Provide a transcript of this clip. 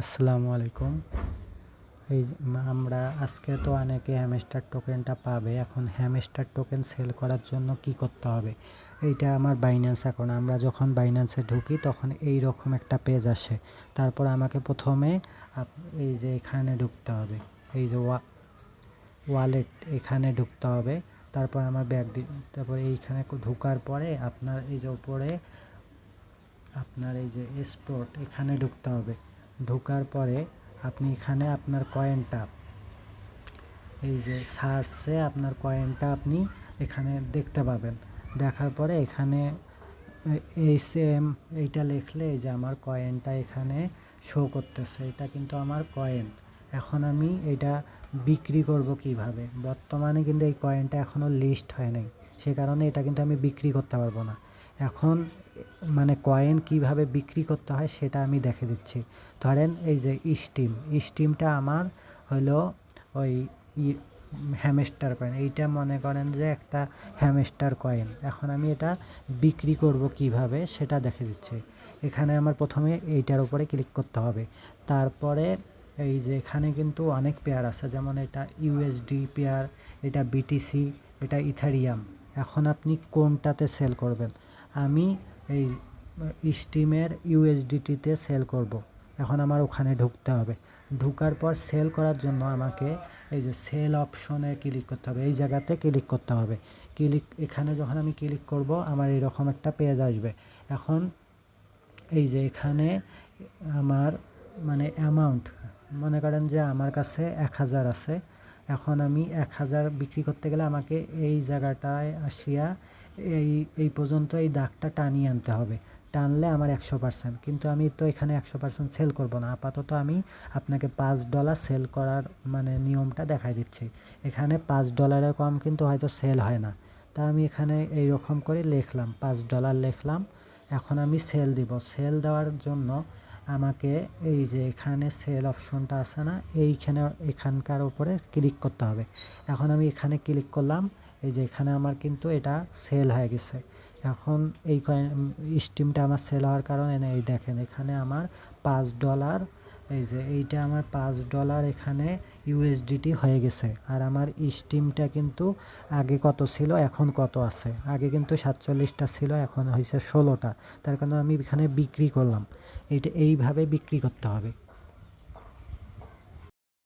আসসালামু আলাইকুম। এই আমরা আজকে তো অনেকে হ্যামস্টার টোকেনটা পাবে। এখন হ্যামস্টার টোকেন সেল করার জন্য কি করতে হবে? এইটা আমার বাইন্যান্স অ্যাকাউন্ট। আমরা যখন বাইন্যান্সে ঢুকি তখন এই রকম একটা পেজ আসে। তারপর আমাকে প্রথমে এই যে এখানে ঢুকতে হবে, এই যে ওয়ালেট এখানে ঢুকতে হবে। তারপর আমার তারপর এইখানে ঢোকার পরে আপনার এই যে উপরে আপনার এই যে স্পট এখানে ঢুকতে হবে। ঢোকার পরে আপনি এখানে আপনার কয়েনটা, এই যে সার্চে আপনার কয়েনটা আপনি এখানে দেখতে পাবেন। দেখার পরে এখানে এই সেম এইটা লিখলে এই যে আমার কয়েনটা এখানে শো করতেছে। এটা কিন্তু আমার কয়েন। এখন আমি এটা বিক্রি করব কিভাবে? বর্তমানে কিন্তু এই কয়েনটা এখনও লিস্ট হয় নাই, সে কারণে এটা কিন্তু আমি বিক্রি করতে পারবো না। এখন মানে কয়েন কিভাবে বিক্রি করতে হয় সেটা আমি দেখে দিচ্ছি। ধরেন এই যে স্টিমটা আমার হলো ওই হ্যামস্টার কয়েন। এইটা মনে করেন যে একটা হ্যামস্টার কয়েন। এখন আমি এটা বিক্রি করব কিভাবে সেটা দেখে দিচ্ছি। এখানে আমার প্রথমে এইটার উপরে ক্লিক করতে হবে। তারপরে এই যে এখানে কিন্তু অনেক পেয়ার আছে, যেমন এটা ইউএসডি পেয়ার, এটা বিটিসি, এটা ইথারিয়াম। এখন আপনি কোনটাতে সেল করবেন? আমি এই স্টিমের ইউএসডিটিতে সেল করব। এখন আমার ওখানে ঢুকতে হবে। ঢোকার পর সেল করার জন্য আমাকে এই যে সেল অপশনে ক্লিক করতে হবে। এই জায়গাতে ক্লিক করতে হবে। এখানে যখন আমি ক্লিক করব আমার এরকম একটা পেজ আসবে। এখন এই যে এখানে আমার মানে অ্যামাউন্ট, মনে করেন যে আমার কাছে 1000 আছে। এখন আমি 1000 বিক্রি করতে গেলে আমাকে এই জায়গাটায় আসিয়া এই পর্যন্ত এই দাগটা টানিয়ে আনতে হবে। টানলে আমার 100%। কিন্তু আমি তো এখানে 100% সেল করব না। আপাতত আমি আপনাকে $5 সেল করার মানে নিয়মটা দেখাই দিচ্ছি। এখানে $5 কম কিন্তু হয়তো সেল হয় না। তা আমি এখানে এইরকম করে লিখলাম, $5 লিখলাম। এখন আমি সেল দিব। সেল দেওয়ার জন্য আমাকে এই যে এখানে সেল অপশনটা আছে না, এখানকার উপরে ক্লিক করতে হবে। এখন আমি এখানে ক্লিক করলাম। এই যে এখানে আমার কিন্তু এটা সেল হয়ে গেছে। এখন এই স্টিমটা আমার সেল হওয়ার কারণে এই দেখেন এখানে আমার $5, এই যে এইটা আমার $5 এখানে ইউএসডিটি হয়ে গেছে। আর আমার স্টিমটা কিন্তু আগে কত ছিল এখন কত আছে? আগে কিন্তু 47টা ছিল, এখন হয়েছে 16টা। তার কারণে আমি এখানে বিক্রি করলাম। এইটা এইভাবে বিক্রি করতে হবে।